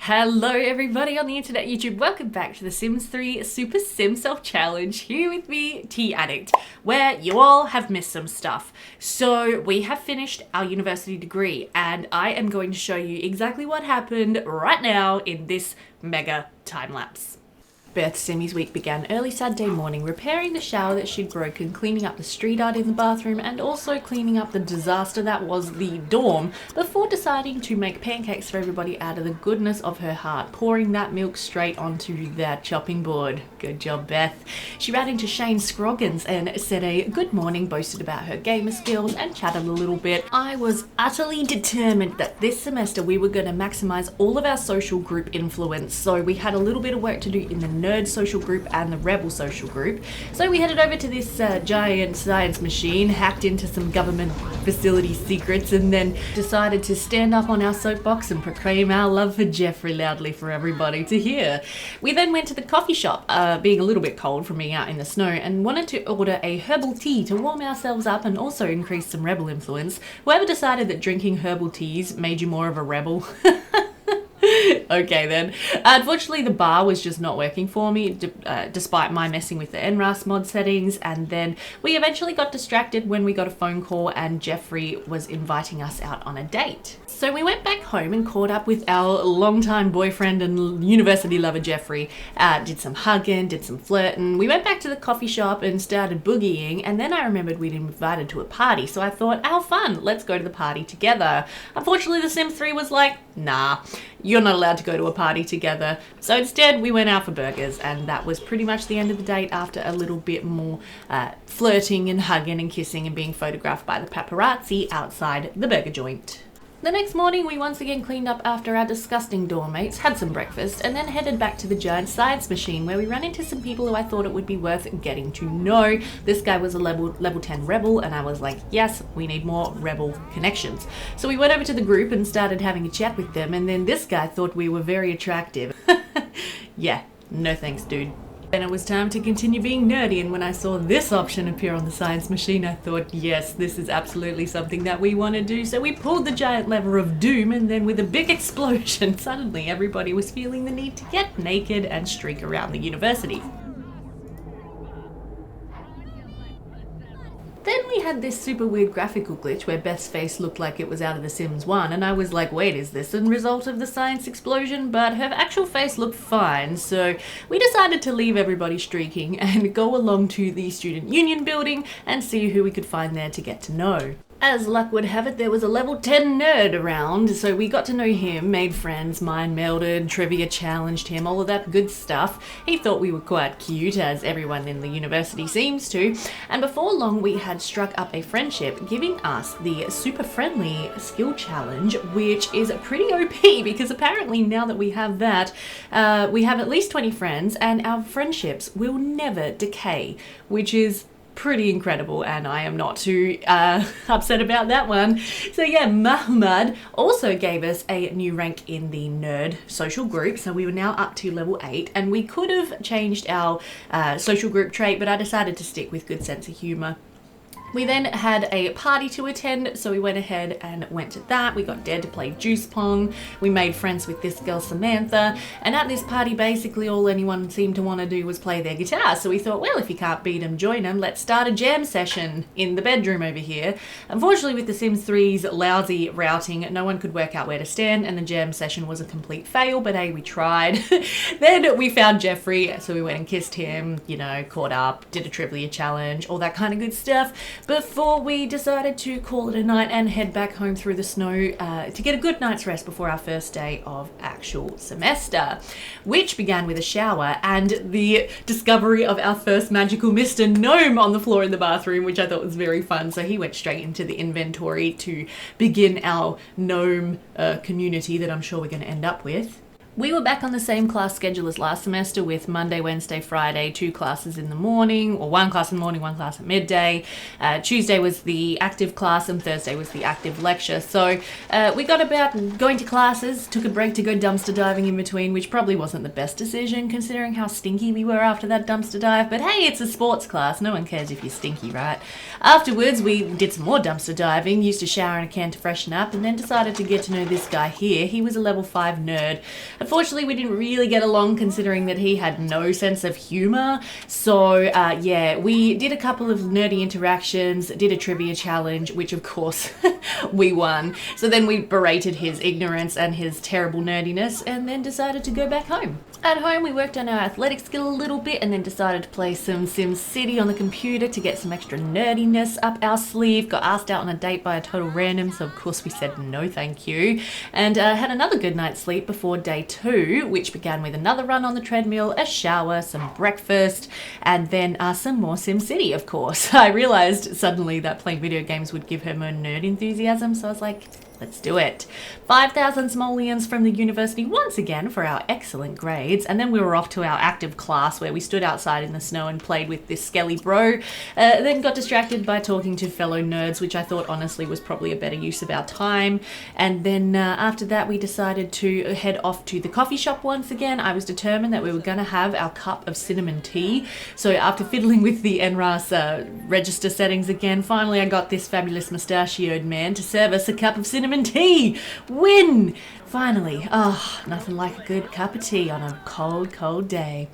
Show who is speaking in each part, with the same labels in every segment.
Speaker 1: Hello everybody on the internet, YouTube. Welcome back to the Sims 3 Super Simself Challenge here with me, Addict, where you all have missed some stuff. So we have finished our university degree and I am going to show you exactly what happened right now in this mega time lapse. Beth Simmy's week began early Saturday morning, repairing the shower that she'd broken, cleaning up the street art in the bathroom, and also cleaning up the disaster that was the dorm, before deciding to make pancakes for everybody out of the goodness of her heart, pouring that milk straight onto that chopping board. Good job, Beth. She ran into Shane Scroggins and said a good morning, boasted about her gamer skills, and chatted a little bit. I was utterly determined that this semester we were going to maximize all of our social group influence, so we had a little bit of work to do in the nerd social group and the rebel social group. So we headed over to this giant science machine, hacked into some government facility secrets, and then decided to stand up on our soapbox and proclaim our love for Jeffrey loudly for everybody to hear. We then went to the coffee shop, being a little bit cold from being out in the snow, and wanted to order a herbal tea to warm ourselves up and also increase some rebel influence. Whoever decided that drinking herbal teas made you more of a rebel. Okay then. Unfortunately, the bar was just not working for me, despite my messing with the NRAS mod settings, and then we eventually got distracted when we got a phone call and Jeffrey was inviting us out on a date. So we went back home and caught up with our longtime boyfriend and university lover Jeffrey, did some hugging, did some flirting. We went back to the coffee shop and started boogieing, and then I remembered we'd invited to a party, so I thought, how fun, let's go to the party together. Unfortunately, the Sims 3 was like, nah, you're not allowed to go to a party together. So instead we went out for burgers, and that was pretty much the end of the date after a little bit more flirting and hugging and kissing and being photographed by the paparazzi outside the burger joint. The next morning we once again cleaned up after our disgusting dorm mates, had some breakfast, and then headed back to the giant science machine where we ran into some people who I thought it would be worth getting to know. This guy was a level 10 rebel, and I was like, yes, we need more rebel connections. So we went over to the group and started having a chat with them, and then this guy thought we were very attractive. Yeah, no thanks, dude. Then it was time to continue being nerdy, and when I saw this option appear on the science machine, I thought, yes, this is absolutely something that we want to do. So we pulled the giant lever of doom, and then with a big explosion, suddenly everybody was feeling the need to get naked and streak around the university. Then we had this super weird graphical glitch where Beth's face looked like it was out of The Sims 1, and I was like, wait, is this a result of the science explosion? But her actual face looked fine, so we decided to leave everybody streaking and go along to the student union building and see who we could find there to get to know. As luck would have it, there was a level 10 nerd around, so we got to know him, made friends, mind melded, trivia challenged him, all of that good stuff. He thought we were quite cute, as everyone in the university seems to, and before long we had struck up a friendship, giving us the super friendly skill challenge, which is pretty OP because apparently now that we have that, we have at least 20 friends and our friendships will never decay, which is pretty incredible, and I am not too upset about that one. So yeah, Mahmoud also gave us a new rank in the nerd social group, so we were now up to level 8, and we could have changed our social group trait, but I decided to stick with good sense of humor. We then had a party to attend, so we went ahead and went to that. We got dared to play juice pong. We made friends with this girl Samantha, and at this party basically all anyone seemed to want to do was play their guitar. So we thought, well, if you can't beat them, join them. Let's start a jam session in the bedroom over here. Unfortunately, with The Sims 3's lousy routing, no one could work out where to stand, and the jam session was a complete fail, but hey, we tried. Then we found Jeffrey, so we went and kissed him, you know, caught up, did a trivia challenge, all that kind of good stuff, before we decided to call it a night and head back home through the snow to get a good night's rest before our first day of actual semester, which began with a shower and the discovery of our first magical Mr. Gnome on the floor in the bathroom, which I thought was very fun. So he went straight into the inventory to begin our gnome community that I'm sure we're going to end up with. We were back on the same class schedule as last semester with Monday, Wednesday, Friday, 2 classes in the morning, or 1 class in the morning, 1 class at midday. Tuesday was the active class and Thursday was the active lecture. So we got about going to classes, took a break to go dumpster diving in between, which probably wasn't the best decision considering how stinky we were after that dumpster dive. But hey, it's a sports class. No one cares if you're stinky, right? Afterwards, we did some more dumpster diving, used a shower and a can to freshen up, and then decided to get to know this guy here. He was a level 5 nerd. Unfortunately, we didn't really get along considering that he had no sense of humor. So yeah, we did a couple of nerdy interactions, did a trivia challenge, which of course we won. So then we berated his ignorance and his terrible nerdiness and then decided to go back home. At home, we worked on our athletic skill a little bit and then decided to play some SimCity on the computer to get some extra nerdiness up our sleeve. Got asked out on a date by a total random, so of course we said no thank you. And had another good night's sleep before day 2, which began with another run on the treadmill, a shower, some breakfast, and then some more SimCity, of course. I realized suddenly that playing video games would give her more nerd enthusiasm, so I was like, let's do it. 5,000 simoleons from the university once again for our excellent grades, and then we were off to our active class where we stood outside in the snow and played with this skelly bro, then got distracted by talking to fellow nerds, which I thought honestly was probably a better use of our time. And then after that we decided to head off to the coffee shop once again. I was determined that we were going to have our cup of cinnamon tea, so after fiddling with the NRAS register settings again, finally I got this fabulous mustachioed man to serve us a cup of cinnamon tea. Win! Finally. Oh, nothing like a good cup of tea on a cold, cold day.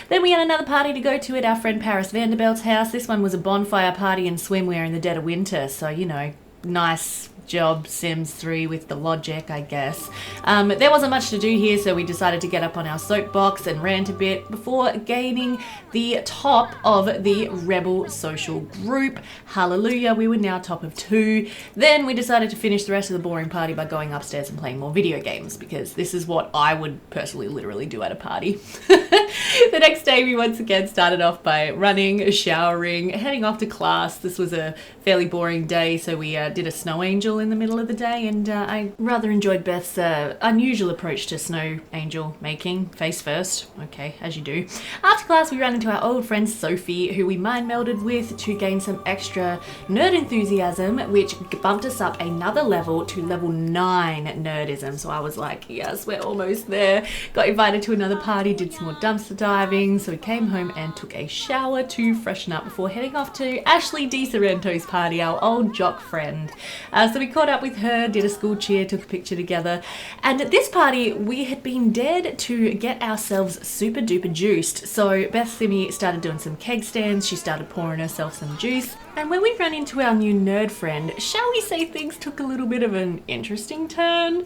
Speaker 1: Then we had another party to go to at our friend Paris Vanderbilt's house. This one was a bonfire party and swimwear in the dead of winter, so you know, nice job Sims 3 with the logic, I guess. There wasn't much to do here, so we decided to get up on our soapbox and rant a bit before gaining the top of the Rebel social group. Hallelujah, we were now top of 2. Then we decided to finish the rest of the boring party by going upstairs and playing more video games, because this is what I would personally literally do at a party. The next day we once again started off by running, showering, heading off to class. This was a fairly boring day, so we did a snow angel in the middle of the day, and I rather enjoyed Beth's unusual approach to snow angel making. Face first, okay, as you do. After class we ran into our old friend Sophie, who we mind melded with to gain some extra nerd enthusiasm, which bumped us up another level to level 9 nerdism. So I was like, yes, we're almost there. Got invited to another party, did some more dumpster diving, so we came home and took a shower to freshen up before heading off to Ashley Di Sorrento's party, our old jock friend. So we caught up with her, did a school cheer, took a picture together, and at this party we had been dared to get ourselves super duper juiced. So Beth Simi started doing some keg stands, she started pouring herself some juice, and when we ran into our new nerd friend, shall we say things took a little bit of an interesting turn?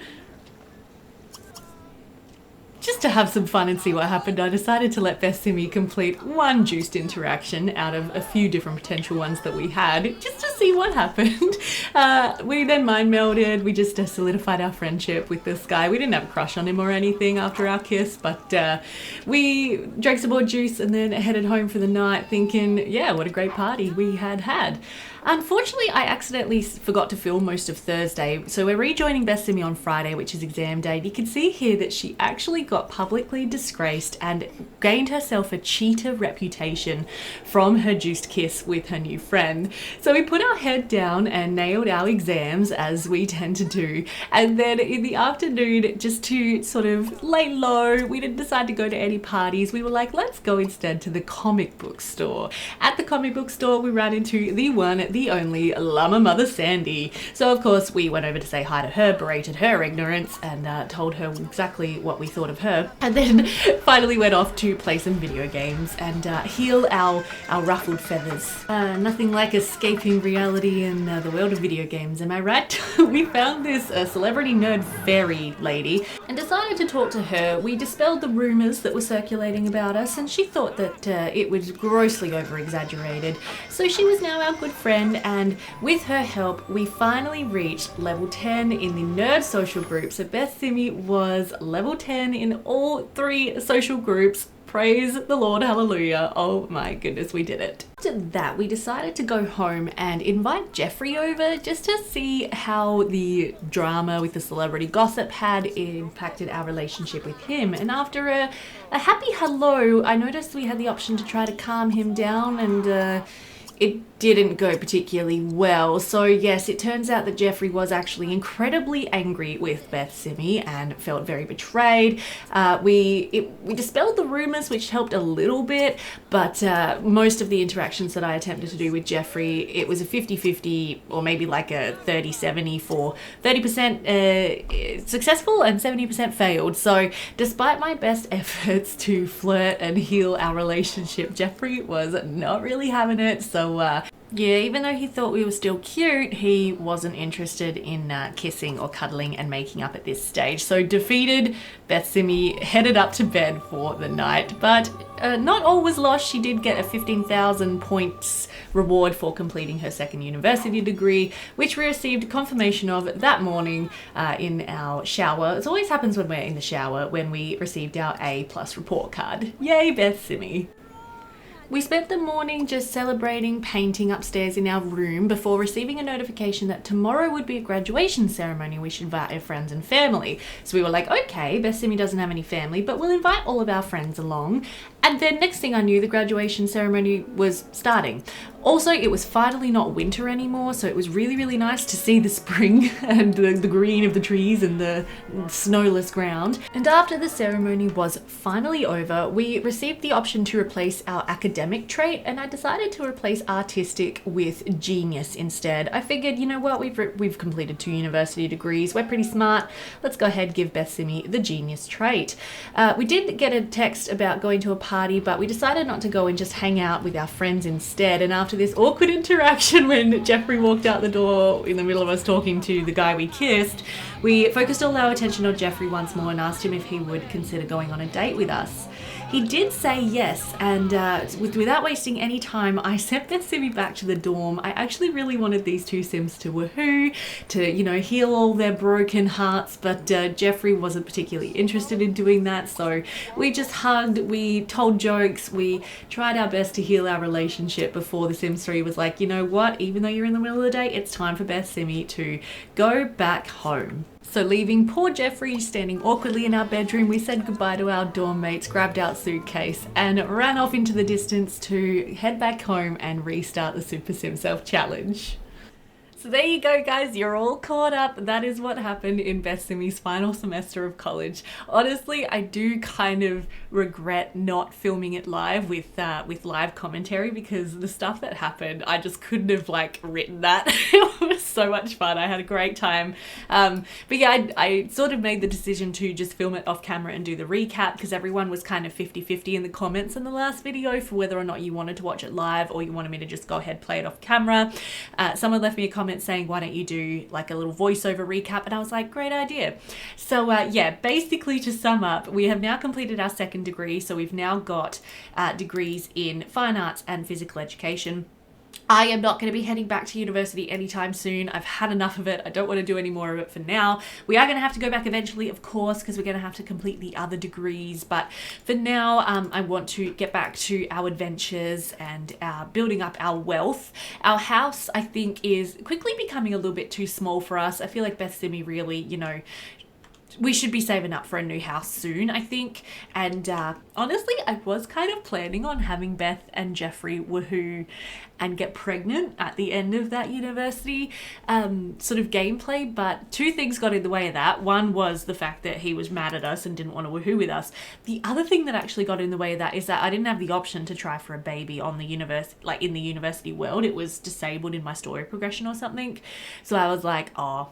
Speaker 1: Just to have some fun and see what happened, I decided to let Beth Simi complete one juiced interaction out of a few different potential ones that we had, just to see what happened. We then mind melded, we just solidified our friendship with this guy. We didn't have a crush on him or anything after our kiss, but we drank some more juice and then headed home for the night thinking, yeah, what a great party we had. Unfortunately, I accidentally forgot to film most of Thursday, so we're rejoining Beth Simi on Friday, which is exam day. You can see here that she actually got publicly disgraced and gained herself a cheater reputation from her juiced kiss with her new friend. So we put our head down and nailed our exams, as we tend to do, and then in the afternoon, just to sort of lay low, we didn't decide to go to any parties. We were like, let's go instead to the comic book store. At the comic book store, we ran into the one, the only Llama Mother Sandy. So of course we went over to say hi to her, berated her ignorance, and told her exactly what we thought of her, and then finally went off to play some video games and heal our ruffled feathers. Nothing like escaping reality in the world of video games, am I right? We found this celebrity nerd fairy lady and decided to talk to her. We dispelled the rumors that were circulating about us, and she thought that it was grossly over-exaggerated. So she was now our good friend, and with her help we finally reached level 10 in the nerd social group. So Beth Simi was level 10 in all 3 social groups. Praise the Lord, hallelujah. Oh my goodness, we did it. After that, we decided to go home and invite Jeffrey over just to see how the drama with the celebrity gossip had impacted our relationship with him. And after a happy hello, I noticed we had the option to try to calm him down and it didn't go particularly well. So yes, it turns out that Jeffrey was actually incredibly angry with Beth Simi and felt very betrayed. We dispelled the rumors, which helped a little bit, but most of the interactions that I attempted to do with Jeffrey, it was a 50-50 or maybe like a 30-70 for 30% successful and 70% failed. So despite my best efforts to flirt and heal our relationship, Jeffrey was not really having it. So yeah, even though he thought we were still cute, he wasn't interested in kissing or cuddling and making up at this stage. So defeated, Beth Simi headed up to bed for the night. But not all was lost. She did get a 15,000 points reward for completing her second university degree, which we received confirmation of that morning in our shower. It always happens when we're in the shower, when we received our A+ report card. Yay, Beth Simi. We spent the morning just celebrating painting upstairs in our room before receiving a notification that tomorrow would be a graduation ceremony. We should invite our friends and family. So we were like, okay, Beth Simi doesn't have any family, but we'll invite all of our friends along. And then next thing I knew, the graduation ceremony was starting. Also, it was finally not winter anymore, so it was really, really nice to see the spring and the green of the trees and the snowless ground. And after the ceremony was finally over, we received the option to replace our academic trait, and I decided to replace artistic with genius instead. I figured, you know what, we've completed 2 university degrees, we're pretty smart, let's go ahead and give Beth Simi the genius trait. We did get a text about going to a party, but we decided not to go and just hang out with our friends instead. And after this awkward interaction when Jeffrey walked out the door in the middle of us talking to the guy we kissed, we focused all our attention on Jeffrey once more and asked him if he would consider going on a date with us. He did say yes, and without wasting any time, I sent Beth Simi back to the dorm. I actually really wanted these 2 Sims to woohoo, to, you know, heal all their broken hearts, but Jeffrey wasn't particularly interested in doing that, so we just hugged, we told jokes, we tried our best to heal our relationship before the Sims 3 was like, you know what, even though you're in the middle of the day, it's time for Beth Simi to go back home. So leaving poor Jeffrey standing awkwardly in our bedroom, we said goodbye to our dorm mates, grabbed our suitcase and ran off into the distance to head back home and restart the Super Simself challenge. So there you go, guys, you're all caught up. That is what happened in Beth Simi's final semester of college. Honestly, I do kind of regret not filming it live with live commentary, because the stuff that happened, I just couldn't have like written that. It was so much fun. I had a great time. But yeah, I sort of made the decision to just film it off camera and do the recap, because everyone was kind of 50-50 in the comments in the last video for whether or not you wanted to watch it live or you wanted me to just go ahead play it off camera. Someone left me a comment saying, why don't you do like a little voiceover recap? And I was like, great idea. So yeah, basically to sum up, we have now completed our second degree. So we've now got degrees in fine arts and physical education. I am not going to be heading back to university anytime soon. I've had enough of it. I don't want to do any more of it for now. We are going to have to go back eventually, of course, because we're going to have to complete the other degrees. But for now, I want to get back to our adventures and building up our wealth. Our house, I think, is quickly becoming a little bit too small for us. I feel like Beth Simi really, you know, we should be saving up for a new house soon, I think. And honestly, I was kind of planning on having Beth and Jeffrey woohoo and get pregnant at the end of that university sort of gameplay, but 2 things got in the way of that. One was the fact that he was mad at us and didn't want to woohoo with us. The other thing that actually got in the way of that is that I didn't have the option to try for a baby on the university, like in the university world. It was disabled in my story progression or something. So I was like, oh,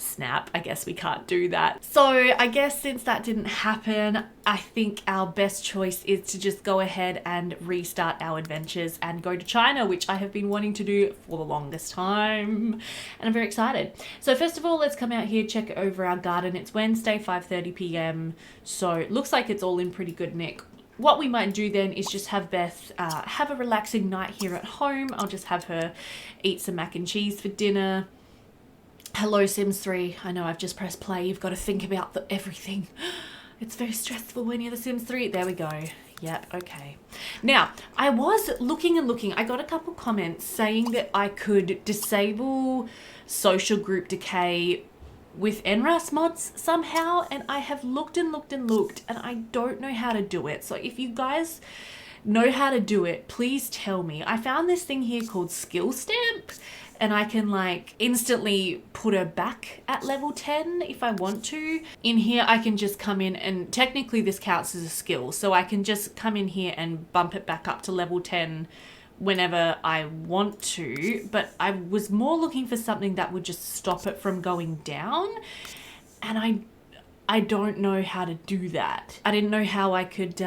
Speaker 1: snap, I guess we can't do that. So I guess since that didn't happen, I think our best choice is to just go ahead and restart our adventures and go to China, which I have been wanting to do for the longest time, and I'm very excited. So first of all, let's come out here, check over our garden. It's Wednesday, 5:30 p.m. so it looks like it's all in pretty good nick. What we might do then is just have Beth have a relaxing night here at home. I'll just have her eat some mac and cheese for dinner. Hello, Sims 3. I know I've just pressed play. You've got to think about everything. It's very stressful when you're the Sims 3. There we go. Yep, okay. Now, I was looking and looking. I got a couple comments saying that I could disable social group decay with NRAS mods somehow, and I have looked and looked and looked, and I don't know how to do it. So if you guys know how to do it, please tell me. I found this thing here called Skill Stamp, and I can like instantly put her back at level 10 if I want to. In here, I can just come in, and technically this counts as a skill. So I can just come in here and bump it back up to level 10 whenever I want to. But I was more looking for something that would just stop it from going down. And I don't know how to do that. I didn't know how I could,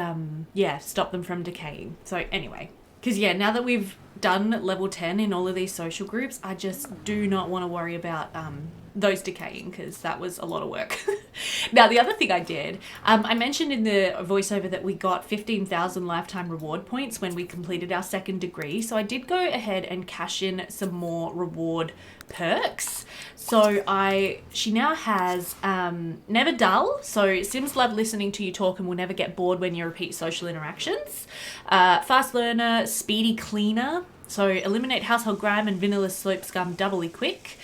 Speaker 1: stop them from decaying. So anyway, because now that we've done level 10 in all of these social groups, I just do not want to worry about those decaying, because that was a lot of work. Now, the other thing I did, I mentioned in the voiceover that we got 15,000 lifetime reward points when we completed our second degree. So I did go ahead and cash in some more reward perks. So she now has Never Dull. So Sims love listening to you talk and will never get bored when you repeat social interactions. Fast Learner, Speedy Cleaner. So eliminate household grime and vanilla soap scum doubly quick.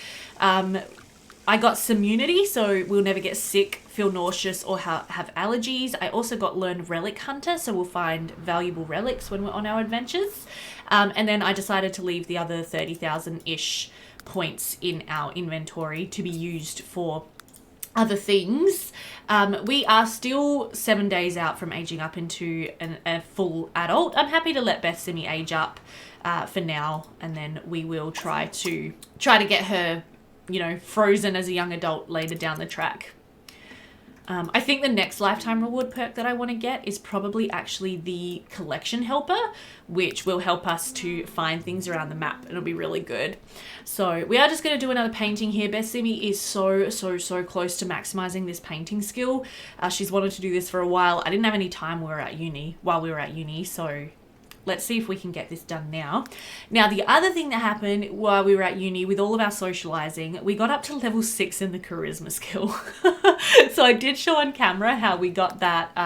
Speaker 1: I got Simmunity, so we'll never get sick, feel nauseous, or have allergies. I also got Learn Relic Hunter, so we'll find valuable relics when we're on our adventures. And then I decided to leave the other 30,000-ish points in our inventory to be used for other things. We are still 7 days out from aging up into a full adult. I'm happy to let Beth Simi age up for now, and then we will try to get her, frozen as a young adult later down the track. I think the next lifetime reward perk that I want to get is probably actually the collection helper, which will help us to find things around the map. It'll be really good. So we are just going to do another painting here. Beth Simi is so close to maximizing this painting skill. She's wanted to do this for a while. I didn't have any time while we were at uni, so let's see if we can get this done now. Now, the other thing that happened while we were at uni with all of our socializing, we got up to level 6 in the charisma skill. So I did show on camera how we got that,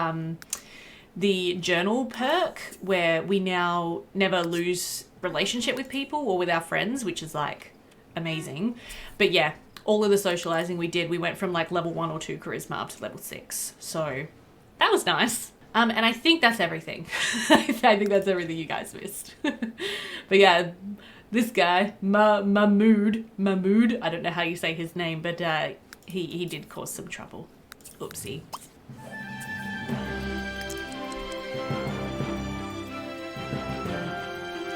Speaker 1: the journal perk, where we now never lose relationship with people or with our friends, which is like amazing. But yeah, all of the socializing we did, we went from like level 1 or 2 charisma up to level 6. So that was nice. And I think that's everything. I think that's everything you guys missed. But yeah, this guy, Mahmood, I don't know how you say his name, but he did cause some trouble. Oopsie.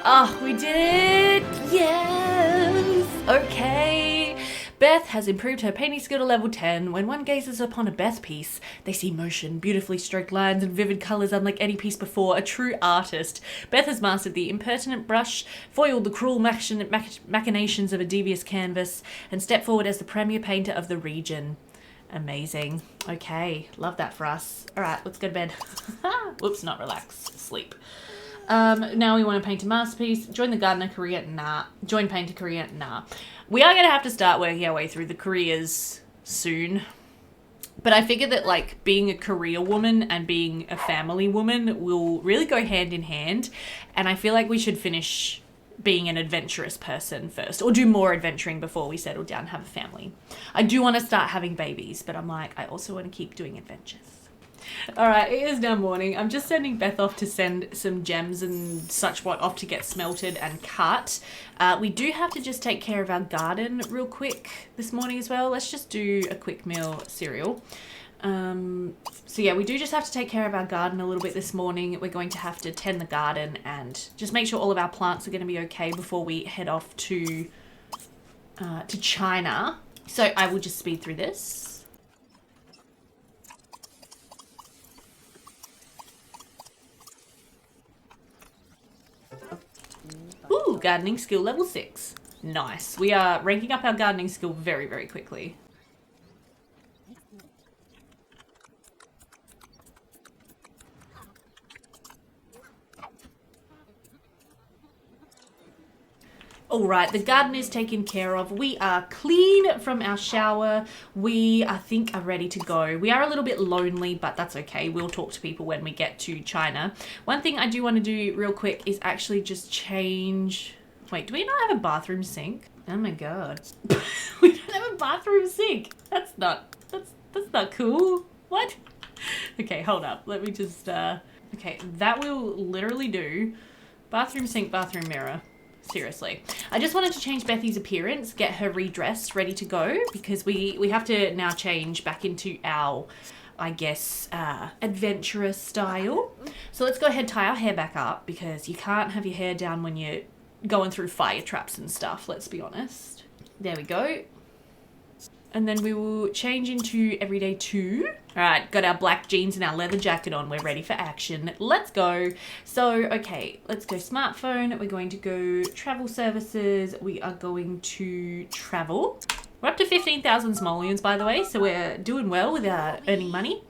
Speaker 1: Oh, we did it! Yes! Okay. Beth has improved her painting skill to level 10. When one gazes upon a Beth piece, they see motion, beautifully stroked lines, and vivid colours unlike any piece before. A true artist. Beth has mastered the impertinent brush, foiled the cruel machinations of a devious canvas, and stepped forward as the premier painter of the region. Amazing. Okay, love that for us. All right, let's go to bed. Whoops, not relax. Sleep. Now we want to paint a masterpiece. Join the gardener career? Nah. Join painter career? Nah. We are going to have to start working our way through the careers soon. But I figure that like being a career woman and being a family woman will really go hand in hand. And I feel like we should finish being an adventurous person first, or do more adventuring before we settle down and have a family. I do want to start having babies, but I'm like, I also want to keep doing adventures. All right, it is now morning. I'm just sending Beth off to send some gems and such what off to get smelted and cut. We do have to just take care of our garden real quick this morning as well. Let's just do a quick meal cereal. So yeah, we do just have to take care of our garden a little bit this morning. We're going to have to tend the garden and just make sure all of our plants are going to be okay before we head off to China. So I will just speed through this. Ooh, gardening skill level 6. Nice. We are ranking up our gardening skill very, very quickly. All right, the garden is taken care of. We are clean from our shower. We, I think, are ready to go. We are a little bit lonely, but that's okay. We'll talk to people when we get to China. One thing I do want to do real quick is actually just change... Wait, do we not have a bathroom sink? Oh my god. We don't have a bathroom sink. That's not cool. What? Okay, hold up. Let me just Okay, that will literally do. Bathroom sink, bathroom mirror. Seriously. I just wanted to change Bethy's appearance, get her redressed, ready to go, because we have to now change back into our, I guess, adventurous style. So let's go ahead and tie our hair back up, because you can't have your hair down when you're going through fire traps and stuff, let's be honest. There we go. And then we will change into everyday 2. All right, got our black jeans and our leather jacket on. We're ready for action. Let's go. So, okay, let's go smartphone. We're going to go travel services. We are going to travel. We're up to 15,000 simoleons, by the way, so we're doing well with our earning money.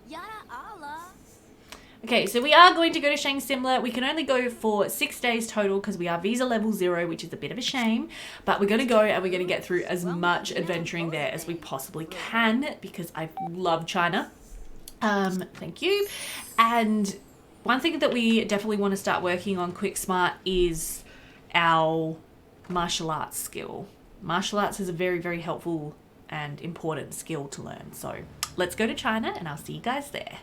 Speaker 1: Okay, so we are going to go to Shang Simla. We can only go for 6 days total because we are visa level 0, which is a bit of a shame. But we're going to go and we're going to get through as much adventuring there as we possibly can because I love China. Thank you. And one thing that we definitely want to start working on quick smart is our martial arts skill. Martial arts is a very, very helpful and important skill to learn. So let's go to China and I'll see you guys there.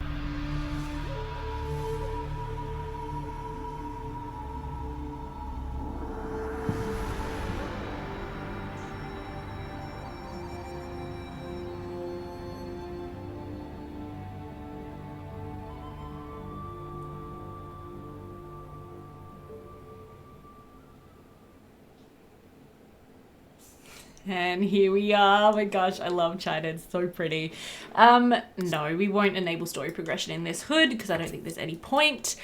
Speaker 1: And here we are. Oh my gosh, I love China. It's so pretty. No, we won't enable story progression in this hood because I don't think there's any point.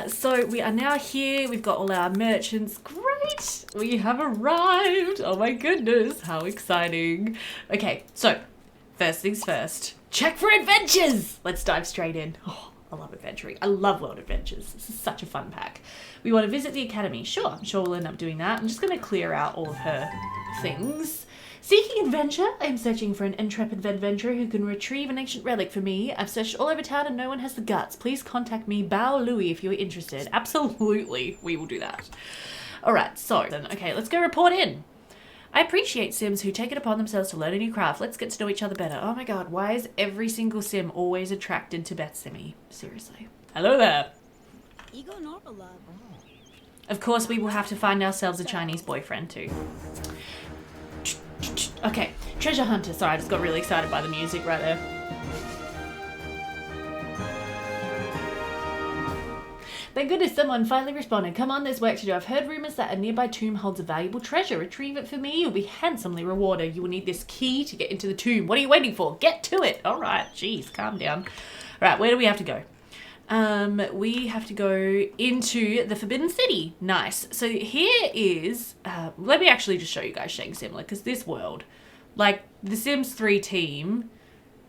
Speaker 1: So we are now here. We've got all our merchants. Great. We have arrived. Oh my goodness. How exciting. Okay, so first things first. Check for adventures. Let's dive straight in. Oh, I love adventuring. I love world adventures. This is such a fun pack. We want to visit the academy. Sure, I'm sure we'll end up doing that. I'm just going to clear out all of her things. Seeking adventure. I am searching for an intrepid adventurer who can retrieve an ancient relic for me. I've searched all over town and no one has the guts. Please contact me, Bao Louie, if you're interested. Absolutely, we will do that. All right, so then, okay, let's go report in. I appreciate Sims who take it upon themselves to learn a new craft. Let's get to know each other better. Oh my god, why is every single Sim always attracted to Beth Simmy? Seriously. Hello there. Of course, we will have to find ourselves a Chinese boyfriend too. Okay, treasure hunter. Sorry, I just got really excited by the music right there. Thank goodness someone finally responded. Come on, there's work to do. I've heard rumors that a nearby tomb holds a valuable treasure. Retrieve it for me. You'll be handsomely rewarded. You will need this key to get into the tomb. What are you waiting for? Get to it. All right, jeez, calm down. All right, where do we have to go? We have to go into the Forbidden City. Nice. So here is, let me actually just show you guys Shang Simla, because this world, like the Sims 3 team,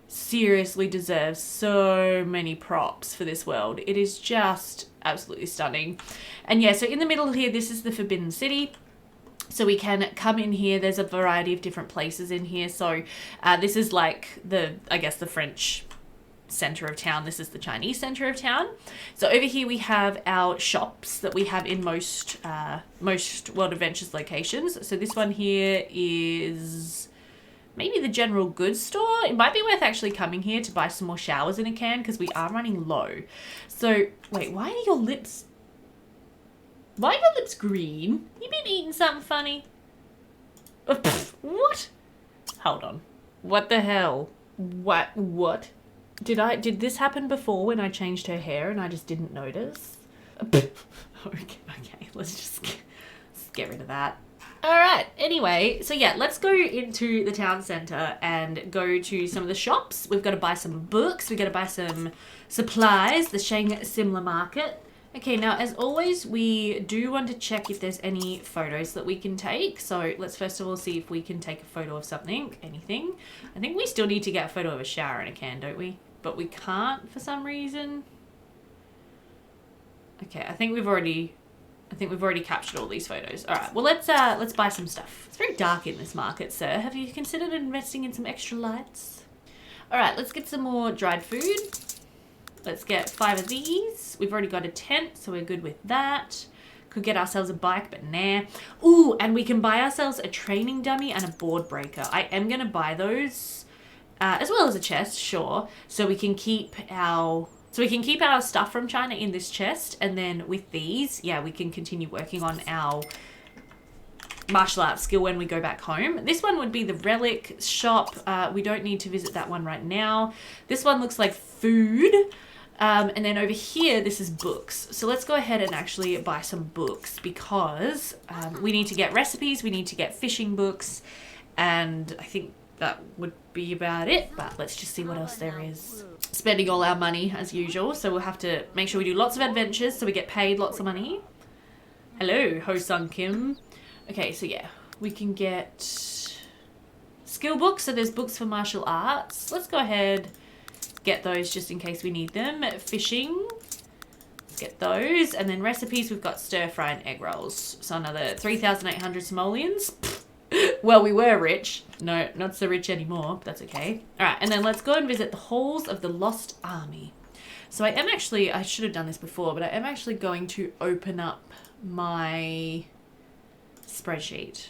Speaker 1: seriously deserves so many props for this world. It is just absolutely stunning. And yeah, so in the middle here, this is the Forbidden City. So we can come in here. There's a variety of different places in here. So this is like the, I guess, the French center of town. This is the Chinese center of town. So over here we have our shops that we have in most World Adventures locations. So this one here is maybe the general goods store. It might be worth actually coming here to buy some more showers in a can because we are running low. So wait, why are your lips green? You been eating something funny? What? Hold on. What the hell? What? Did this happen before when I changed her hair and I just didn't notice? Okay, let's just get rid of that. All right, anyway, so yeah, let's go into the town center and go to some of the shops. We've got to buy some books. We've got to buy some supplies, the Shang Simla market. Okay, now as always, we do want to check if there's any photos that we can take. So let's first of all see if we can take a photo of something, anything. I think we still need to get a photo of a shower in a can, don't we? But we can't for some reason. Okay, I think we've already captured all these photos. All right, well, let's buy some stuff. It's very dark in this market, sir. Have you considered investing in some extra lights? All right, let's get some more dried food. Let's get 5 of these. We've already got a tent, so we're good with that. Could get ourselves a bike, but nah. Ooh, and we can buy ourselves a training dummy and a board breaker. I am going to buy those, as well as a chest, sure, so we can keep our So we can keep our stuff from China in this chest, and then with these, yeah, we can continue working on our martial arts skill when we go back home. This one would be the relic shop. We don't need to visit that one right now. This one looks like food. And then over here, this is books. So let's go ahead and actually buy some books because we need to get recipes, we need to get fishing books, and I think that would be about it. But let's just see what else there is. Spending all our money as usual, so we'll have to make sure we do lots of adventures so we get paid lots of money. Hello, Ho Sung Kim. Okay, so yeah, we can get skill books. So there's books for martial arts. Let's go ahead, get those just in case we need them. Fishing, let's get those. And then recipes, we've got stir fry and egg rolls. So another 3,800 simoleons. Well, we were rich. No, not so rich anymore, but that's okay. All right, and then let's go and visit the halls of the Lost Army. So I am actually, I should have done this before, but I am actually going to open up my spreadsheet.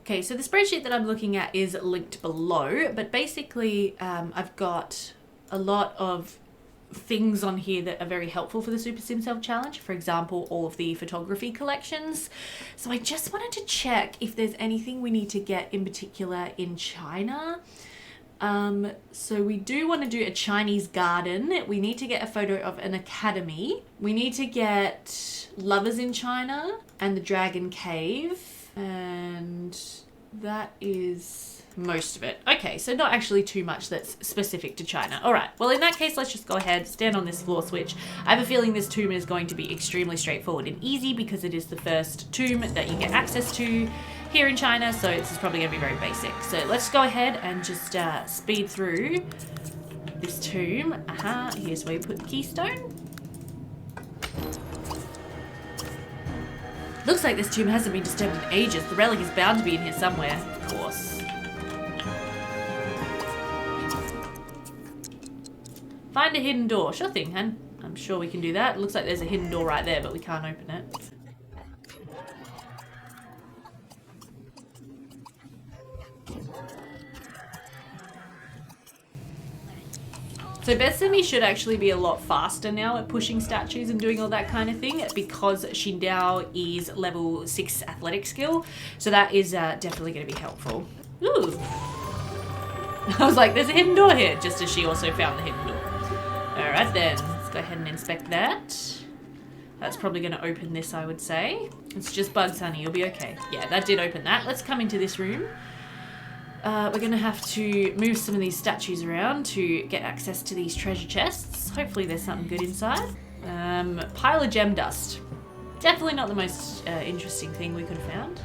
Speaker 1: Okay, so the spreadsheet that I'm looking at is linked below, but basically I've got a lot of things on here that are very helpful for the Super Simself challenge. For example, all of the photography collections. So I just wanted to check if there's anything we need to get in particular in China. So we do want to do a Chinese garden. We need to get a photo of an academy. We need to get lovers in China and the dragon cave. And that is most of it. Okay, so not actually too much that's specific to China. All right, well, in that case, let's just go ahead, stand on this floor switch. I have a feeling this tomb is going to be extremely straightforward and easy because it is the first tomb that you get access to here in China, so this is probably going to be very basic. So let's go ahead and just speed through this tomb. Here's where you put the keystone. Looks like this tomb hasn't been disturbed in ages. The relic is bound to be in here somewhere, of course. Find a hidden door. Sure thing, hun. I'm sure we can do that. It looks like there's a hidden door right there, but we can't open it. So Bethany should actually be a lot faster now at pushing statues and doing all that kind of thing because she now is level 6 athletic skill. So that is definitely going to be helpful. Ooh. I was like, there's a hidden door here, just as she also found the hidden door. Alright then, let's go ahead and inspect that. That's probably going to open this, I would say. It's just bugs, honey, you'll be okay. Yeah, that did open that. Let's come into this room. We're going to have to move some of these statues around to get access to these treasure chests. Hopefully there's something good inside. Pile of gem dust. Definitely not the most interesting thing we could have found.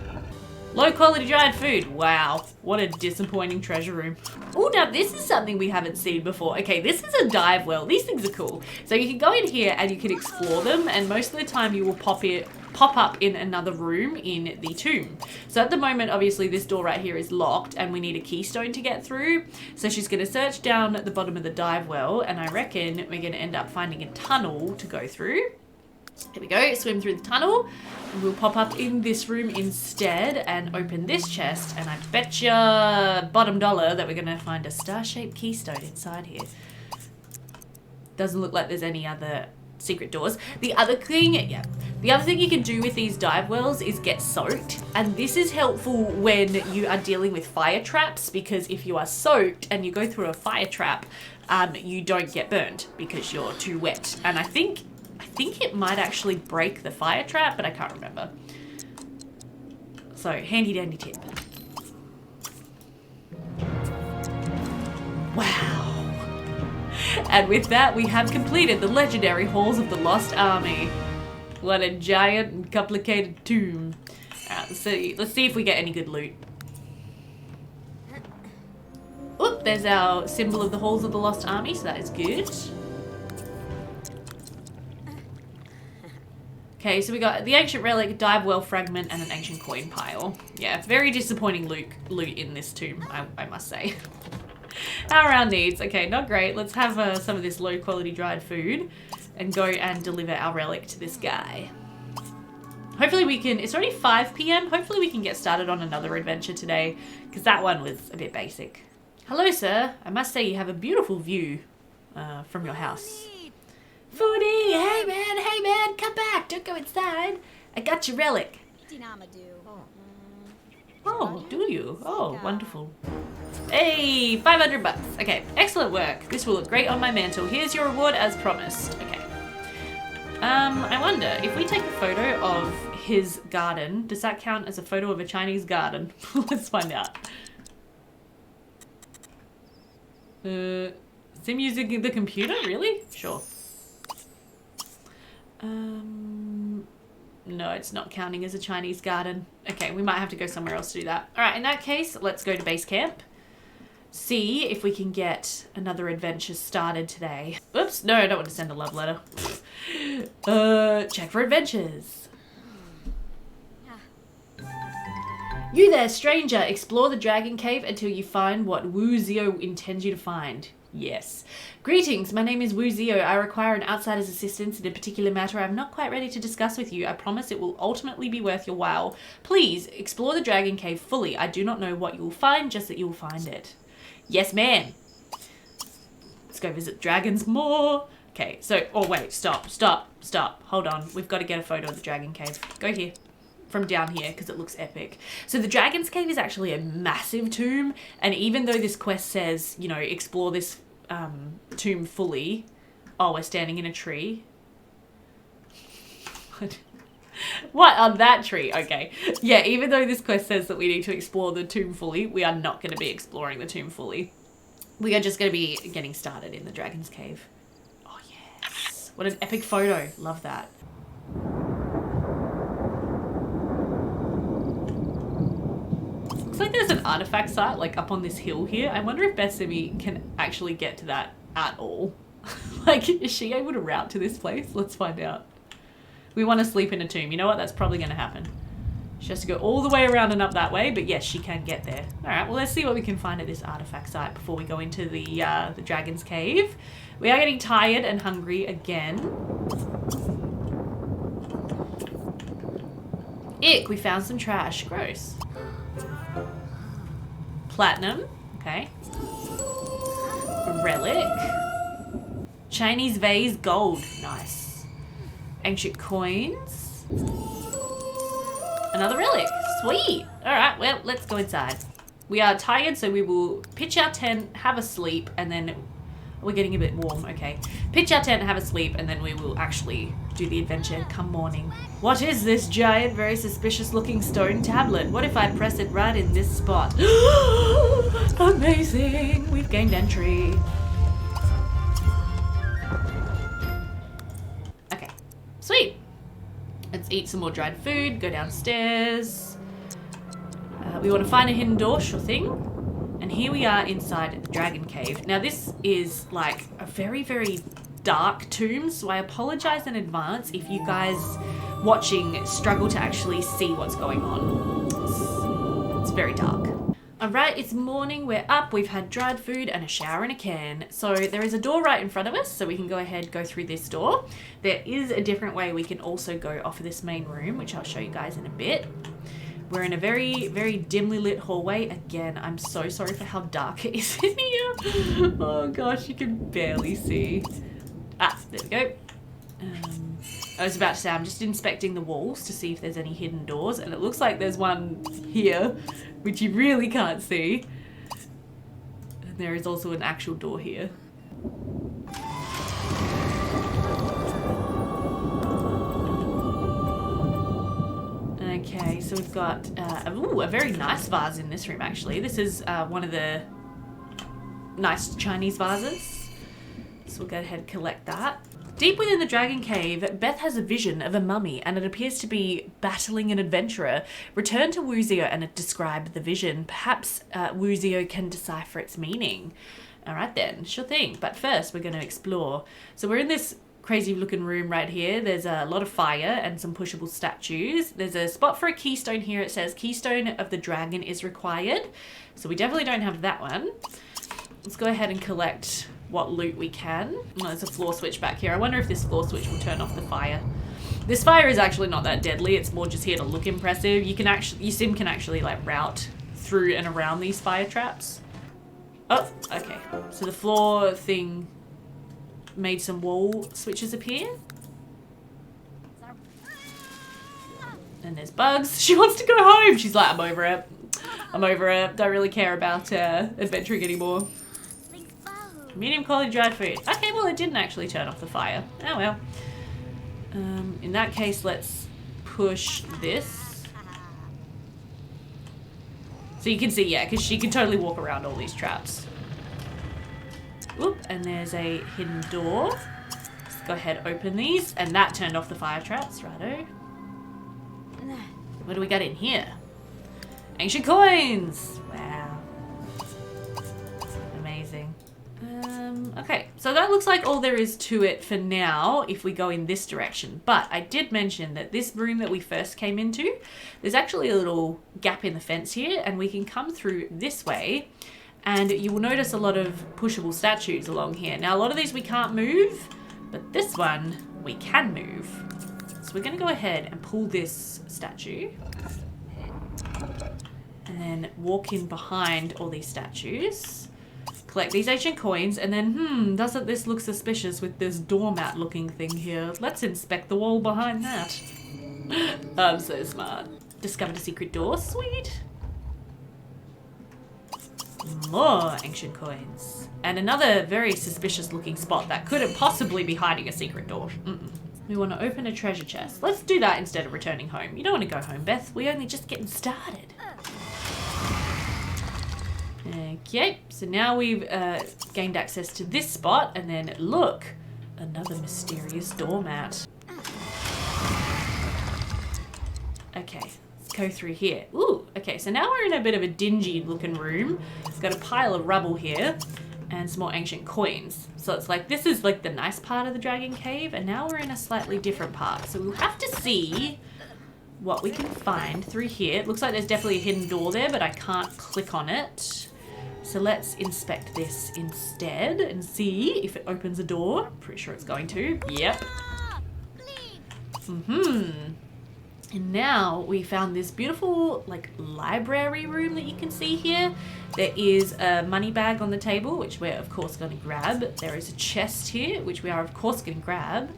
Speaker 1: Low quality dried food. Wow, what a disappointing treasure room. Oh, now this is something we haven't seen before. Okay, this is a dive well. These things are cool. So you can go in here and you can explore them, and most of the time you will pop up in another room in the tomb. So at the moment, obviously this door right here is locked and we need a keystone to get through. So she's going to search down at the bottom of the dive well, and I reckon we're going to end up finding a tunnel to go through. Here we go, swim through the tunnel, and we'll pop up in this room instead and open this chest, and I betcha bottom dollar that we're going to find a star-shaped keystone inside here. Doesn't look like there's any other secret doors. The other thing you can do with these dive wells is get soaked, and this is helpful when you are dealing with fire traps, because if you are soaked and you go through a fire trap, you don't get burnt because you're too wet. And I think it might actually break the fire trap, but I can't remember. So, handy dandy tip. Wow. And with that, we have completed the legendary halls of the Lost Army. What a giant and complicated tomb. Alright, let's see if we get any good loot. Oop, there's our symbol of the halls of the Lost Army, so that is good. Okay, so we got the ancient relic, dive well fragment, and an ancient coin pile. Yeah, very disappointing loot in this tomb, I must say. How are our needs? Okay, not great. Let's have some of this low quality dried food and go and deliver our relic to this guy. Hopefully we can, it's already 5 PM. Hopefully we can get started on another adventure today, because that one was a bit basic. Hello, sir. I must say you have a beautiful view. from your house. Foodie, hey man, come back, don't go inside. I got your relic. Oh, do you? Oh, wonderful. Hey, 500 bucks. Okay, excellent work. This will look great on my mantle. Here's your reward as promised. Okay. I wonder, if we take a photo of his garden, does that count as a photo of a Chinese garden? Let's find out. Sim using the computer? Really? Sure. No, it's not counting as a Chinese garden. Okay, we might have to go somewhere else to do that. All right, in that case, let's go to base camp. See if we can get another adventure started today. Oops, no, I don't want to send a love letter. Check for adventures. You there, stranger. Explore the dragon cave until you find what Wu Zio intends you to find. Yes. Greetings, my name is Wu Zio. I require an outsider's assistance in a particular matter I'm not quite ready to discuss with you. I promise it will ultimately be worth your while. Please, explore the dragon cave fully. I do not know what you will find, just that you will find it. Yes, ma'am. Let's go visit dragons more. Okay, so, oh wait, stop. Hold on. We've got to get a photo of the dragon cave. Go here. From down here, because it looks epic. So the dragon's cave is actually a massive tomb, and even though this quest says, you know, explore this tomb fully. Oh, we're standing in a tree. What on that tree? Okay. Yeah, even though this quest says that we need to explore the tomb fully, we are not going to be exploring the tomb fully. We are just going to be getting started in the dragon's cave. Oh, yes. What an epic photo. Love that. Looks like there's an artifact site like up on this hill here. I wonder if Bethsimi can actually get to that at all. Like, is she able to route to this place? Let's find out. We want to sleep in a tomb. You know what? That's probably going to happen. She has to go all the way around and up that way, but yes, she can get there. All right, well, let's see what we can find at this artifact site before we go into the dragon's cave. We are getting tired and hungry again. Ick, we found some trash. Gross. Platinum. Okay. Relic. Chinese vase gold. Nice. Ancient coins. Another relic. Sweet. Alright, well, let's go inside. We are tired, so we will pitch our tent, have a sleep, and then... We're getting a bit warm, okay. Pitch our tent, have a sleep, and then we will actually do the adventure come morning. What is this giant, very suspicious looking stone tablet? What if I press it right in this spot? Amazing! We've gained entry. Okay, sweet. Let's eat some more dried food, go downstairs. We want to find a hidden door, sure thing. And here we are inside the dragon cave. Now this is like a very, very dark tomb, so I apologize in advance if you guys watching struggle to actually see what's going on. It's very dark. Alright, it's morning, we're up, we've had dried food and a shower in a can. So there is a door right in front of us, so we can go ahead, go through this door. There is a different way we can also go off of this main room, which I'll show you guys in a bit. We're in a very, very dimly lit hallway. Again, I'm so sorry for how dark it is in here. Oh gosh, you can barely see. Ah, there we go. I was about to say, I'm just inspecting the walls to see if there's any hidden doors, and it looks like there's one here, which you really can't see. And there is also an actual door here. Okay, so we've got a very nice vase in this room, actually. This is one of the nice Chinese vases. So we'll go ahead and collect that. Deep within the dragon cave, Beth has a vision of a mummy, and it appears to be battling an adventurer. Return to Wu Zio and describe the vision. Perhaps Wu Zio can decipher its meaning. All right then, sure thing. But first, we're going to explore. So we're in this crazy looking room right here. There's a lot of fire and some pushable statues. There's a spot for a keystone here. It says keystone of the dragon is required. So we definitely don't have that one. Let's go ahead and collect what loot we can. Oh, there's a floor switch back here. I wonder if this floor switch will turn off the fire. This fire is actually not that deadly. It's more just here to look impressive. You can actually, your sim can actually like route through and around these fire traps. Oh, okay. So the floor thing made some wall switches appear. And there's bugs. She wants to go home. She's like, I'm over it. I'm over it. Don't really care about adventuring anymore. Medium quality dried food. Okay, well it didn't actually turn off the fire. Oh well. In that case, let's push this. So you can see, yeah, because she can totally walk around all these traps. Oop, and there's a hidden door. Let's go ahead, open these. And that turned off the fire traps, righto. What do we got in here? Ancient coins! Wow. Amazing. Okay, so that looks like all there is to it for now if we go in this direction. But I did mention that this room that we first came into, there's actually a little gap in the fence here, and we can come through this way, and you will notice a lot of pushable statues along here. Now, a lot of these we can't move, but this one we can move. So we're going to go ahead and pull this statue and then walk in behind all these statues, collect these ancient coins, and then, doesn't this look suspicious with this doormat looking thing here? Let's inspect the wall behind that. I'm so smart. Discovered a secret door, sweet. More ancient coins. And another very suspicious looking spot that couldn't possibly be hiding a secret door. We want to open a treasure chest. Let's do that instead of returning home. You don't want to go home, Beth. We're only just getting started. Okay, so now we've gained access to this spot, and then look, another mysterious doormat. Okay, let's go through here. Ooh, okay, so now we're in a bit of a dingy looking room. It's got a pile of rubble here and some more ancient coins. So it's like, this is like the nice part of the dragon cave, and now we're in a slightly different part. So we'll have to see what we can find through here. It looks like there's definitely a hidden door there, but I can't click on it. So let's inspect this instead and see if it opens a door. Pretty sure it's going to. Yep. And now we found this beautiful like library room that you can see here. There is a money bag on the table, which we're of course going to grab. There is a chest here, which we are of course going to grab.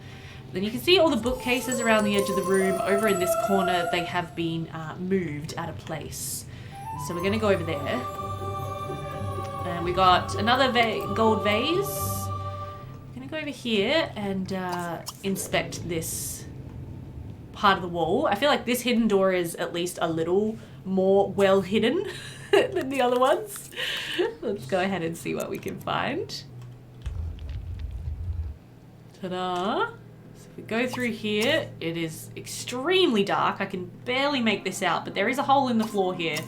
Speaker 1: Then you can see all the bookcases around the edge of the room. Over in this corner, they have been moved out of place. So we're going to go over there. And we got another gold vase. I'm going to go over here and inspect this part of the wall. I feel like this hidden door is at least a little more well hidden than the other ones. Let's go ahead and see what we can find. Ta-da! So if we go through here, it is extremely dark. I can barely make this out, but there is a hole in the floor here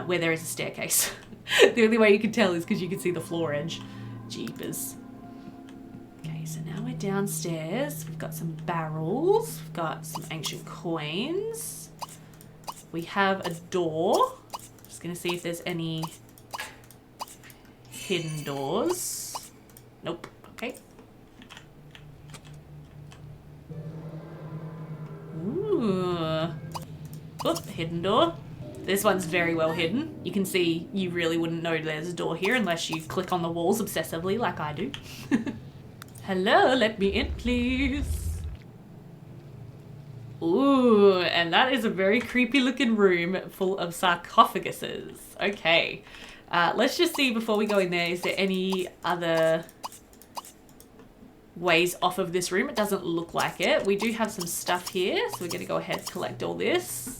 Speaker 1: where there is a staircase. The only way you can tell is because you can see the floor edge. Jeepers. Okay, so now we're downstairs. We've got some barrels. We've got some ancient coins. We have a door. Just going to see if there's any hidden doors. Nope. Okay. Ooh. Oop, hidden door. This one's very well hidden. You can see you really wouldn't know there's a door here unless you click on the walls obsessively like I do. Hello, let me in, please. Ooh, and that is a very creepy looking room full of sarcophaguses. Okay, let's just see before we go in there, is there any other ways off of this room? It doesn't look like it. We do have some stuff here, so we're gonna go ahead and collect all this.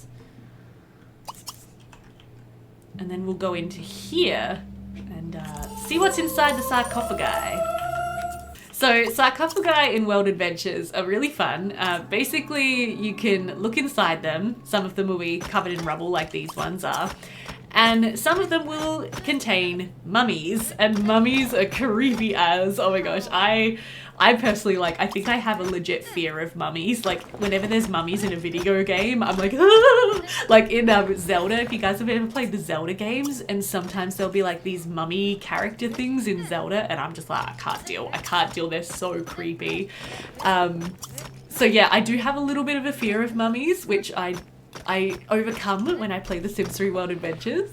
Speaker 1: And then we'll go into here and see what's inside the sarcophagi. So sarcophagi in World Adventures are really fun. Basically, you can look inside them. Some of them will be covered in rubble like these ones are. And some of them will contain mummies. And mummies are creepy as, oh my gosh. I personally, like, I think I have a legit fear of mummies. Like, whenever there's mummies in a video game, I'm like, ah! Like in Zelda, if you guys have ever played the Zelda games, and sometimes there'll be like these mummy character things in Zelda, and I'm just like, I can't deal, they're so creepy. So yeah, I do have a little bit of a fear of mummies, which I I overcome when I play the Sims 3 World Adventures.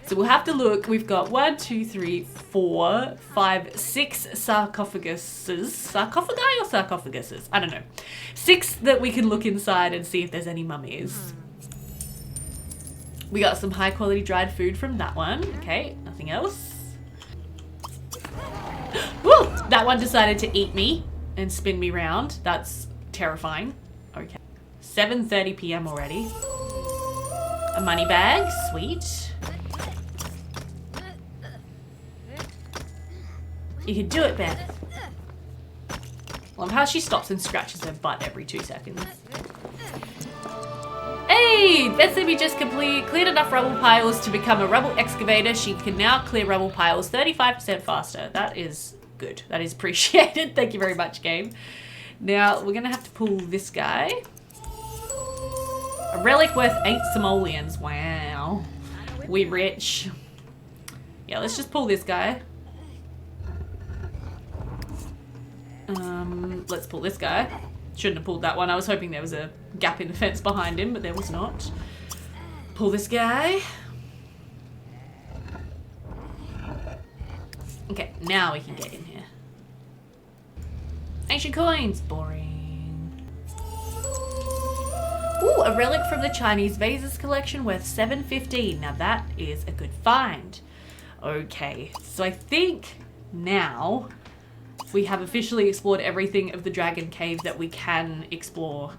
Speaker 1: So we'll have to look. We've got 1, 2, 3, 4, 5, 6 sarcophaguses. Sarcophagi or sarcophaguses? I don't know. 6 that we can look inside and see if there's any mummies. We got some high quality dried food from that one. Okay, nothing else. Woo! That one decided to eat me and spin me round. That's terrifying. Okay. 7:30 p.m. already. A money bag, sweet. You can do it, Beth. Love how she stops and scratches her butt every 2 seconds. Hey! Beth said we just cleared enough rubble piles to become a rubble excavator. She can now clear rubble piles 35% faster. That is good. That is appreciated. Thank you very much, game. Now, we're going to have to pull this guy. A relic worth 8 simoleons. Wow. We rich. Yeah, let's just pull this guy. Let's pull this guy. Shouldn't have pulled that one. I was hoping there was a gap in the fence behind him, but there was not. Pull this guy. Okay, now we can get in here. Ancient coins. Boring. Ooh, a relic from the Chinese vases collection worth 7.15. Now that is a good find. Okay, so I think now we have officially explored everything of the Dragon Cave that we can explore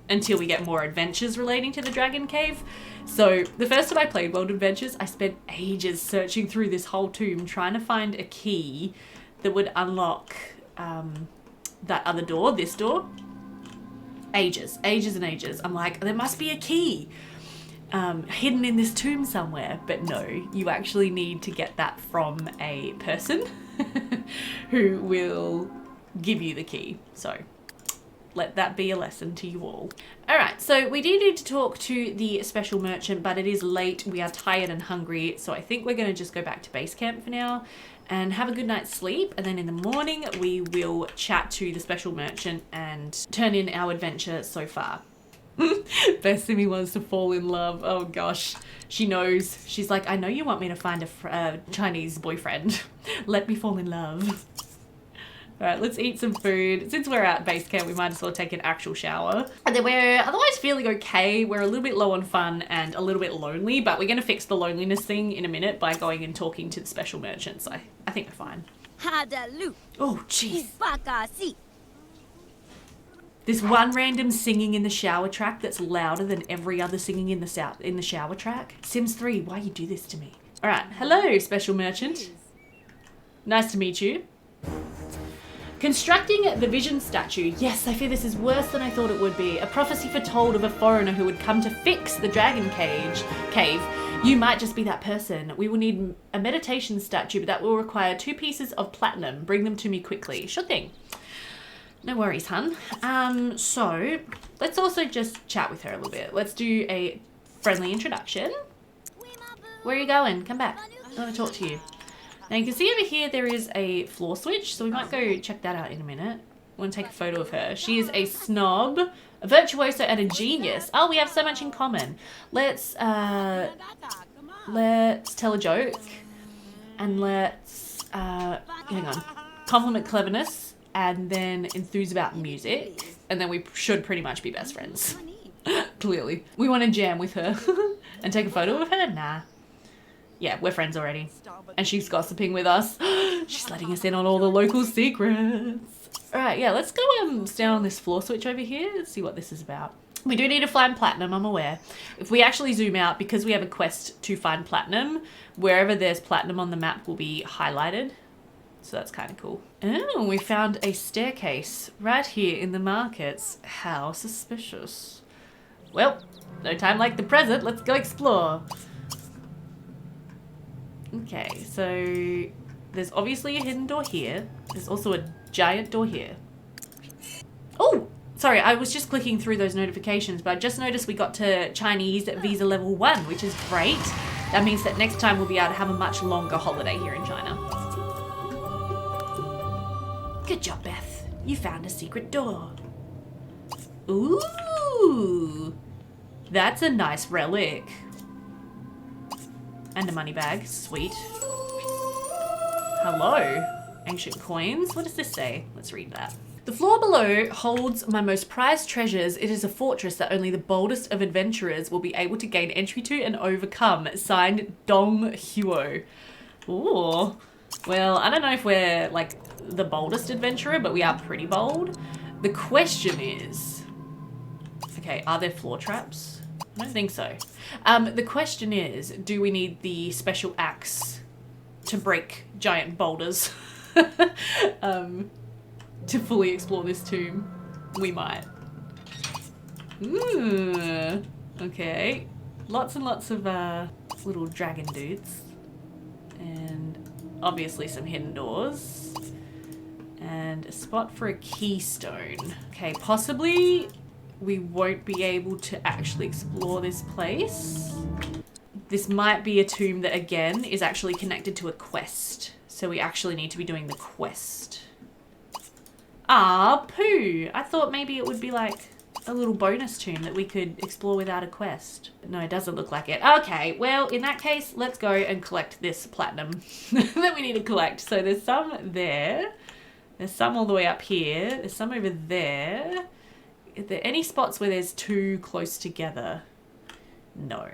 Speaker 1: until we get more adventures relating to the Dragon Cave. So the first time I played World Adventures, I spent ages searching through this whole tomb trying to find a key that would unlock that other door, this door. Ages and ages. I'm like, there must be a key hidden in this tomb somewhere. But no, you actually need to get that from a person who will give you the key. So let that be a lesson to you all. Alright, so we do need to talk to the special merchant, but it is late. We are tired and hungry, so I think we're going to just go back to base camp for now and have a good night's sleep, and then in the morning we will chat to the special merchant and turn in our adventure so far. Beth Simi wants to fall in love. Oh gosh, she knows. She's like, I know you want me to find a Chinese boyfriend. Let me fall in love. All right, let's eat some food. Since we're at base camp, we might as well take an actual shower. And then we're otherwise feeling okay. We're a little bit low on fun and a little bit lonely, but we're going to fix the loneliness thing in a minute by going and talking to the special merchants. I think we're fine. Oh, jeez. This one random singing in the shower track that's louder than every other singing in the shower track. Sims 3, why you do this to me? All right, hello, special merchant. Nice to meet you. Constructing the vision statue. Yes, I fear this is worse than I thought it would be. A prophecy foretold of a foreigner who would come to fix the dragon cave. You might just be that person. We will need a meditation statue, but that will require 2 pieces of platinum. Bring them to me quickly. Sure thing. No worries, hun. So let's also just chat with her a little bit. Let's do a friendly introduction. Where are you going? Come back. I want to talk to you. Now you can see over here there is a floor switch, so we might go check that out in a minute. I want to take a photo of her. She is a snob, a virtuoso, and a genius. Oh, we have so much in common. Let's tell a joke, and let's hang on. Compliment cleverness, and then enthuse about music, and then we should pretty much be best friends. Clearly, we want to jam with her and take a photo of her. Nah. Yeah, we're friends already. And she's gossiping with us. She's letting us in on all the local secrets. Alright, yeah, let's go stand on this floor switch over here and see what this is about. We do need to find platinum, I'm aware. If we actually zoom out, because we have a quest to find platinum, wherever there's platinum on the map will be highlighted. So that's kind of cool. Oh, we found a staircase right here in the markets. How suspicious. Well, no time like the present. Let's go explore. Okay, so there's obviously a hidden door here. There's also a giant door here. Oh, sorry, I was just clicking through those notifications, but I just noticed we got to Chinese visa level 1, which is great. That means that next time we'll be able to have a much longer holiday here in China. Good job, Beth. You found a secret door. Ooh. That's a nice relic. And a money bag. Sweet. Hello. Ancient coins. What does this say? Let's read that. The floor below holds my most prized treasures. It is a fortress that only the boldest of adventurers will be able to gain entry to and overcome. Signed, Dong Huo. Ooh. Well, I don't know if we're like the boldest adventurer, but we are pretty bold. The question is... Okay, are there floor traps? I don't think so. The question is, do we need the special axe to break giant boulders? To fully explore this tomb? We might. Ooh, okay. Lots and lots of little dragon dudes. And obviously some hidden doors. And a spot for a keystone. Okay, possibly we won't be able to actually explore this place. This might be a tomb that, again, is actually connected to a quest. So we actually need to be doing the quest. Ah, poo! I thought maybe it would be like a little bonus tomb that we could explore without a quest. No, it doesn't look like it. Okay, well, in that case, let's go and collect this platinum that we need to collect. So there's some there. There's some all the way up here. There's some over there. Are there any spots where there's two close together? No.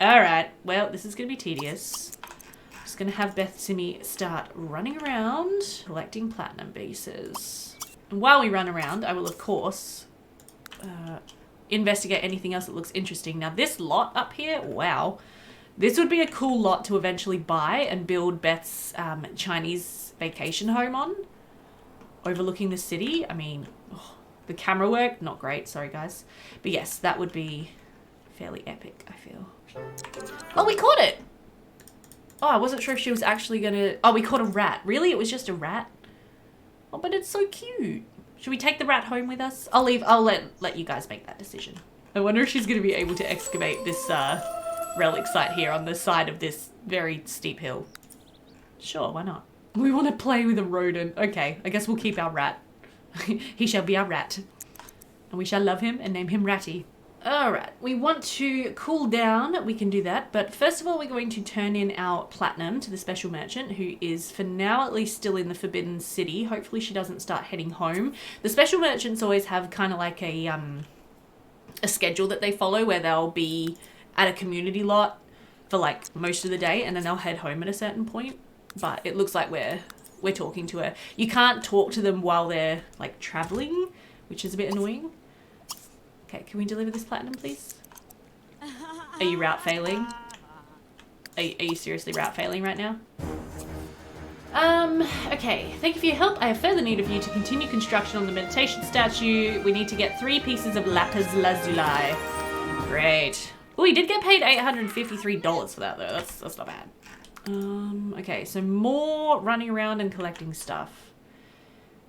Speaker 1: Alright, well, this is going to be tedious. I'm just going to have Beth Simi start running around, collecting platinum pieces. And while we run around, I will, of course, investigate anything else that looks interesting. Now, this lot up here, wow. This would be a cool lot to eventually buy and build Beth's Chinese vacation home on, overlooking the city. I mean, oh, the camera work, not great, sorry guys. But yes, that would be fairly epic, I feel. Oh, we caught it! Oh, I wasn't sure if she was actually gonna... Oh, we caught a rat. Really? It was just a rat? Oh, but it's so cute. Should we take the rat home with us? I'll let you guys make that decision. I wonder if she's gonna be able to excavate this relic site here on the side of this very steep hill. Sure, why not? We want to play with a rodent. Okay, I guess we'll keep our rat. He shall be our rat. And we shall love him and name him Ratty. Alright, we want to cool down. We can do that. But first of all, we're going to turn in our platinum to the special merchant, who is, for now at least, still in the Forbidden City. Hopefully she doesn't start heading home. The special merchants always have kind of like a schedule that they follow where they'll be at a community lot for like most of the day and then they'll head home at a certain point. But it looks like we're talking to her. You can't talk to them while they're like traveling, which is a bit annoying. Okay, can we deliver this platinum, please? Are you route failing? Are you seriously route failing right now? Okay. Thank you for your help. I have further need of you to continue construction on the meditation statue. We need to get 3 pieces of lapis lazuli. Great. Oh, we did get paid $853 for that, though. That's not bad. Okay, so more running around and collecting stuff.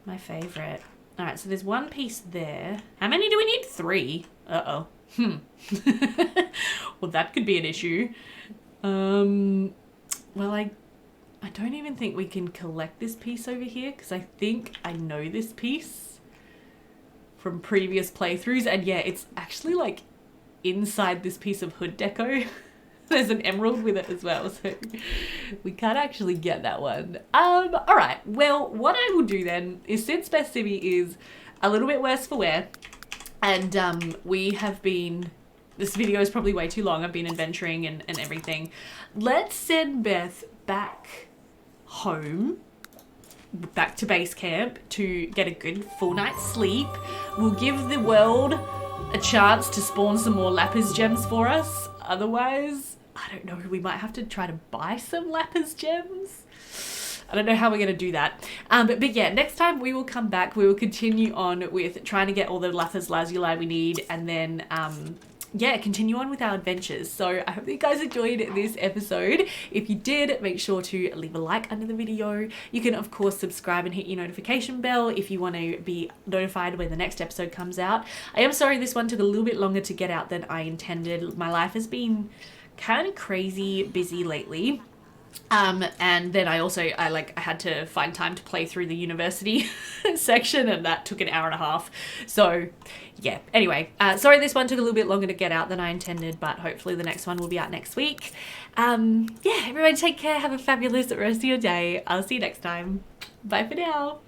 Speaker 1: My favorite. All right, so there's 1 piece there. How many do we need? 3. Uh-oh. Well, that could be an issue. Well, I don't even think we can collect this piece over here because I think I know this piece from previous playthroughs. And yeah, it's actually like inside this piece of hood deco. There's an emerald with it as well, so we can't actually get that one. All right, well, what I will do then is, since Beth Simi is a little bit worse for wear, and we have been, this video is probably way too long, I've been adventuring and everything, let's send Beth back home, back to base camp to get a good full night's sleep. We'll give the world a chance to spawn some more lapis gems for us. Otherwise, I don't know, we might have to try to buy some lapis gems. I don't know how we're going to do that. But yeah, next time we will come back. We will continue on with trying to get all the lapis lazuli we need. And then, yeah, continue on with our adventures. So I hope that you guys enjoyed this episode. If you did, make sure to leave a like under the video. You can, of course, subscribe and hit your notification bell if you want to be notified when the next episode comes out. I am sorry this one took a little bit longer to get out than I intended. My life has been kind of crazy busy lately. And then I had to find time to play through the university section, and that took an hour and a half. So yeah, anyway, sorry this one took a little bit longer to get out than I intended, but hopefully the next one will be out next week. Yeah, everybody take care, have a fabulous rest of your day. I'll see you next time. Bye for now.